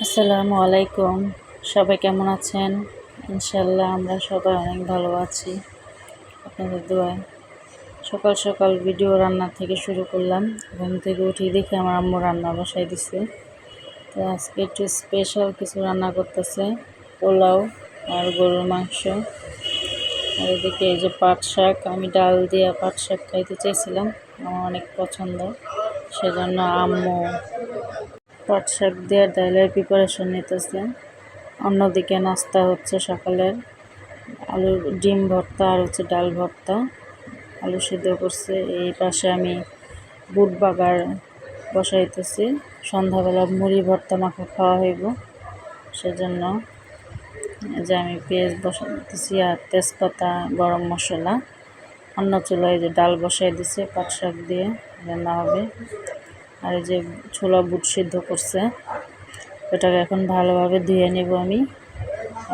আসসালামু আলাইকুম। সবাই কেমন আছেন? ইনশাল্লাহ আমরা সবাই অনেক ভালো আছি আপনাদের দোয়ায়। সকাল সকাল ভিডিও রান্না থেকে শুরু করলাম। ঘুম থেকে উঠে দেখি আমার আম্মু রান্না বসাই দিছে। তো আজকে একটু স্পেশাল কিছু রান্না করতেছে, পোলাও আর গরুর মাংস। আর এদিকে এই যে পাট শাক, আমি ডাল দিয়ে পাট শাক খাইতে চেয়েছিলাম, আমার অনেক পছন্দ, সেজন্য আম্মু পাট শাক দিয়ে ডালের প্রিপারেশন নিতেছে। অন্যদিকে নাস্তা হচ্ছে সকালের আলুর ডিম ভর্তা আর হচ্ছে ডাল ভর্তা, আলু সিদ্ধ করছে। এই পাশে আমি বুট বাগার বসাইতেছি, সন্ধ্যাবেলা মুড়ি ভর্তা মাখা খাওয়া হইব, সেজন্য যে আমি পেঁয়াজ বসাইতেছি আর তেজপাতা, গরম মশলা। অন্য চুলায় যে ডাল বসাই দিছে পাট শাক দিয়ে রান্না হবে। আর এই যে ছোলা বুট সিদ্ধ করছে, এটাকে এখন ভালোভাবে ধুয়ে নেব আমি।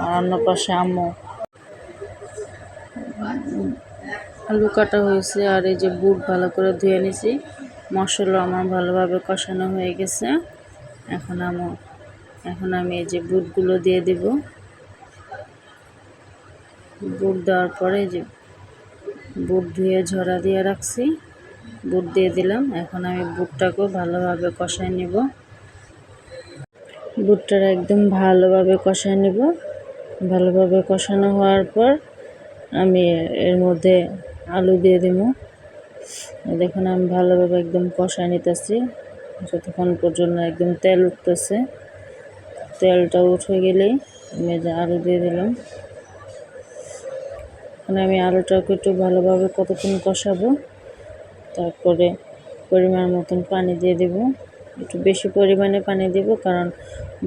আর অন্য পাশে আম্মু আলু কাটা হয়েছে, আর এই যে বুট ভালো করে ধুয়ে নিছি। মশলা আমার ভালোভাবে কষানো হয়ে গেছে। এখন আমি এই যে বুটগুলো দিয়ে দেব। বুট দেওয়ার পরে যে বুট ধুয়ে ঝরা দিয়ে রাখছি, বুট দিয়ে দিলাম। এখন আমি বুটটাকেও ভালোভাবে কষায় নেব। বুটটা একদম ভালোভাবে কষায় নেব। ভালোভাবে কষানো হওয়ার পর আমি এর মধ্যে আলু দিয়ে দেব। দেখুন আমি ভালোভাবে একদম কষায় নিতেছি যতক্ষণ পর্যন্ত একদম তেল উঠতেছে। তেলটা উঠে গেলেই আমি যে আলু দিয়ে দিলাম। এখন আমি আলুটাকে একটু ভালোভাবে কতক্ষণ কষাবো, তারপরে পরিমাণ মতন পানি দিয়ে দেব। একটু বেশি পরিমাণে পানি দেব, কারণ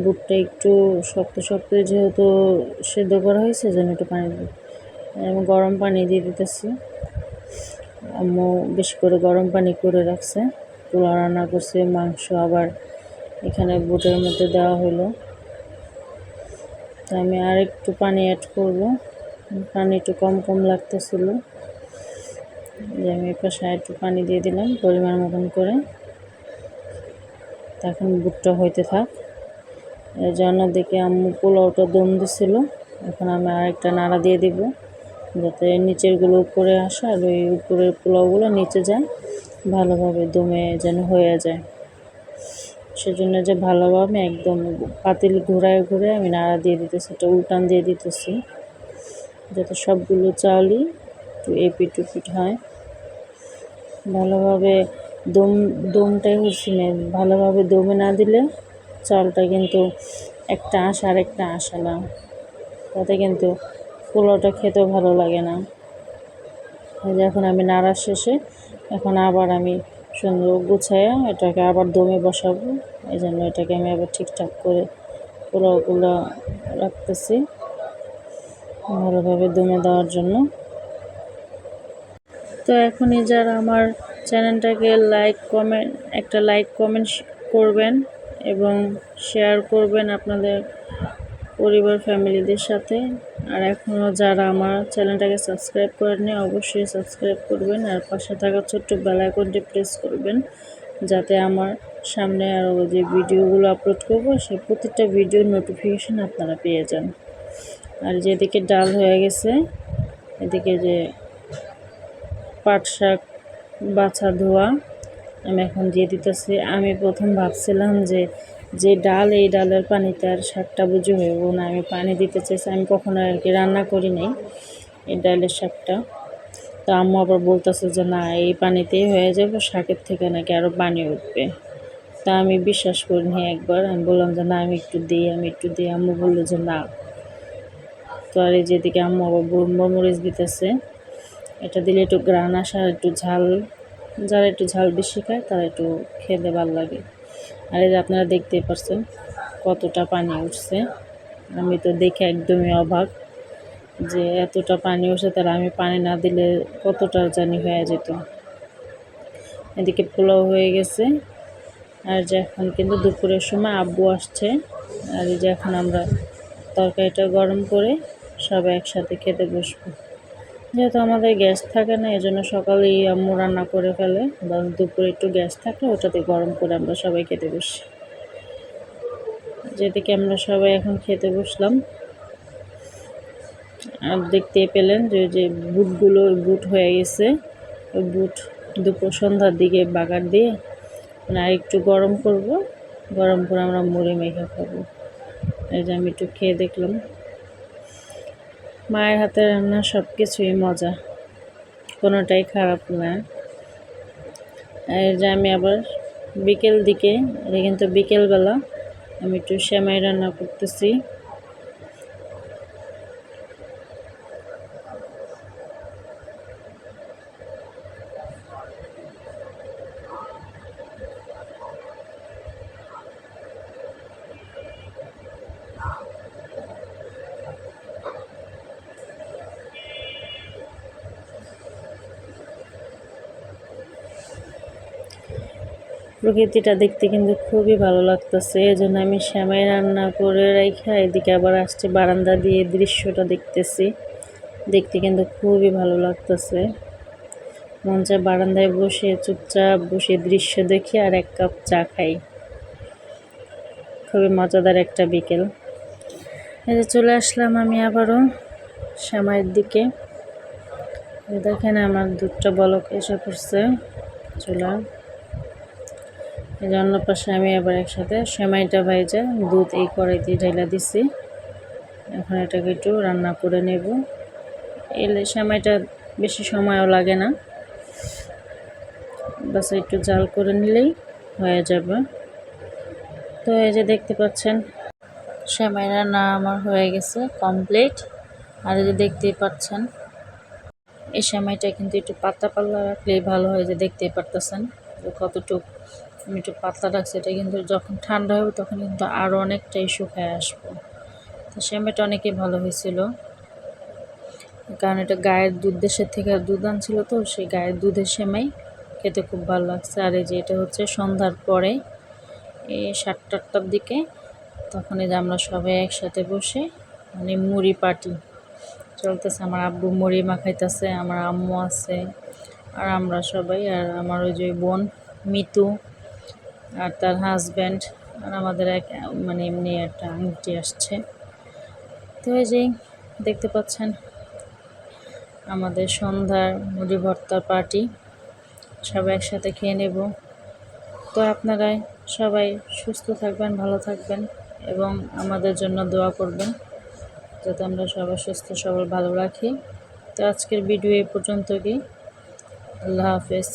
বুটটা একটু শক্ত শক্ত যেহেতু সেদ্ধ করা হয়েছে, যেন একটু পানি দেব। আমি গরম পানি দিয়ে দিতেছি। আম্মু বেশি করে গরম পানি করে রাখছে। পোলাও রান্না করছে, মাংস আবার এখানে বুটের মধ্যে দেওয়া হলো। তো আমি আর একটু পানি অ্যাড করব, পানি একটু কম কম লাগতেছিল, যে আমি পাশে একটু পানি দিয়ে দিলাম পরিমাণ মতন করে। তখন বুটটা হইতে থাক। এই জন্য দেখে আম্মু পোলাওটা দম দিছিল। এখন আমি আরেকটা নাড়া দিয়ে দিব, যাতে নিচেরগুলো উপরে আসে আর ওই উপরের পোলাওগুলো নিচে যায়, ভালোভাবে দমে যেন হয়ে যায়। সেজন্য যে ভালোভাবে একদম পাতিল ঘুরায় ঘুরে আমি নাড়া দিয়ে দিতেছি, একটা উল্টান দিয়ে দিতেছি, যাতে সবগুলো চালই একটু এপিট উপিট হয়। ভালোভাবে দমটাই হচ্ছে না, ভালোভাবে দমে না দিলে চালটা কিন্তু একটা আঁশ আর একটা আঁশা না, তাতে কিন্তু পোলাওটা খেতেও ভালো লাগে না। এখন আমি নাড়া শেষে এখন আবার আমি সুন্দর গুছাইয়া এটাকে আবার দমে বসাবো। এই জন্য এটাকে আমি আবার ঠিকঠাক করে পোলাওগুলো রাখতেছি ভালোভাবে দমে দেওয়ার জন্য। তো এখনই যারা আমার চ্যানেলটাকে একটা লাইক কমেন্ট করবেন এবং শেয়ার করবেন আপনাদের পরিবার ফ্যামিলিদের সাথে। আর এখনও যারা আমার চ্যানেলটাকে সাবস্ক্রাইব করেননি, অবশ্যই সাবস্ক্রাইব করবেন আর পাশে থাকা ছোট্ট বেল আইকনটি প্রেস করবেন, যাতে আমার সামনে আরও যে ভিডিওগুলো আপলোড করব সেই প্রতিটা ভিডিওর নোটিফিকেশান আপনারা পেয়ে যান। আর যেদিকে ডাল হয়ে গেছে, এদিকে যে পাট শাক বাছা ধোয়া আমি এখন দিয়ে দিতেছি। আমি প্রথম ভাবছিলাম যে ডাল, এই ডালের পানিতে আর শাকটা বুঝে হইব না, আমি পানি দিতে চাইছি। আমি কখনো আর কি রান্না করি নাই এই ডালের শাকটা। তো আম্মু আবার বলতেছে যে না, এই পানিতেই হয়ে যাবে, শাকের থেকে নাকি আরও পানি উঠবে। তা আমি বিশ্বাস করিনি একবার, আমি বললাম যে না আমি একটু দিই। আম্মু বললো যে না। তো আর এই যেদিকে আম্মু আবার মরিচ দিতেছে, এটা দিলে একটু গ্রান আসে আর একটু ঝাল, যারা একটু ঝাল বেশি খায় তারা একটু খেতে ভালো লাগে। আর এই যে আপনারা দেখতেই পাচ্ছেন কতটা পানি উঠছে। আমি তো দেখে একদমই অবাক যে এতটা পানি উঠছে, তারা আমি পানি না দিলে কতটা জানি হয়ে যেত। এদিকে পোলাও হয়ে গেছে। আর যে এখন কিন্তু দুপুরের সময় আব্বু আসছে, আর এই যে এখন আমরা তরকারিটা গরম করে সবাই একসাথে খেতে বসবো। যেহেতু আমাদের গ্যাস থাকে না, এজন্য সকালেই আম্মু রান্না করে ফেলে, বা দুপুরে একটু গ্যাস থাকলে ওটাতে গরম করে আমরা সবাই খেতে বসি। যেদিকে আমরা সবাই এখন খেতে বসলাম। আর দেখতেই পেলেন যে বুটগুলো বুট হয়ে গেছে, ওই বুট দুপুর সন্ধ্যার দিকে বাগার দিয়ে আর একটু গরম করব, গরম করে আমরা মুড়ি মেখে খাবো। এই যে আমি একটু খেয়ে দেখলাম। মায়ের হাতের রান্না সব কিছুই মজা, কোনোটাই খারাপ না। এই যে আমি আবার বিকেল দিকে, এটা কিন্তু বিকেলবেলা, আমি একটু সেমাই রান্না করতেছি। প্রকৃতিটা দেখতে কিন্তু খুবই ভালো লাগতেছে, এই জন্য আমি সেমাই রান্না করে রেখে এদিকে আবার আসছে বারান্দা দিয়ে দৃশ্যটা দেখতেছি। দেখতে কিন্তু খুবই ভালো লাগতেছে, মন চায় বারান্দায় বসে চুপচাপ বসে দৃশ্য দেখি আর এক কাপ চা খাই। খুবই মজাদার একটা বিকেল। এই যে চলে আসলাম আমি আবারও সেমাইয়ের দিকে। দেখেন আমার দুধটা বলক এসে পড়ছে চুলা। এই অন্য পাশে আমি আবার একসাথে সেমাইটা ভাইজা দুধ এই কড়াইতে ঢেলা দিছি। এখন এটাকে একটু রান্না করে নেব। এলে সেমাইটা বেশি সময়ও লাগে না, বাস একটু জাল করে নিলেই হয়ে যাবে। তো এই যে দেখতে পাচ্ছেন সেমাই রান্না আমার হয়ে গেছে কমপ্লিট। আর এই যে দেখতেই পাচ্ছেন এই সেমাইটা কিন্তু একটু পাতলা পাতলা রাখলেই ভালো হয়। যে দেখতেই পারতেছেন কতটুকু আমি একটু পাতলা রাখছি, এটা কিন্তু যখন ঠান্ডা হবে তখন কিন্তু আরও অনেকটাই শুকায় আসবো। তো সেমাইটা অনেকই ভালো হয়েছিল, কারণ এটা গায়ের দুধ, দেশের থেকে দুধ আনছিল, তো সেই গায়ের দুধের সেমাই খেতে খুব ভালো লাগছে। আর এই যে এটা হচ্ছে সন্ধ্যার পরে এই 7টা-8টার দিকে, তখন এই যে আমরা সবাই একসাথে বসে মানে মুড়ি পার্টি চলতেছে। আমার আব্বু মুড়ি মাখাইতেছে, আমার আম্মু আছে, আর আমরা সবাই, আর আমার ওই যে বোন মিতু আর তার হাজব্যান্ড, আর আমাদের এক মানে এমনি একটা আংটি আসছে। তো এই যে দেখতে পাচ্ছেন আমাদের সন্ধ্যার মুড়ি ভর্তার পার্টি, সবাই একসাথে খেয়ে নেব। তো আপনারা সবাই সুস্থ থাকবেন, ভালো থাকবেন এবং আমাদের জন্য দোয়া করবেন যাতে আমরা সবাই সুস্থ সবল ভালো রাখি। তো আজকের ভিডিও এই পর্যন্তই। আল্লাহ হাফেজ।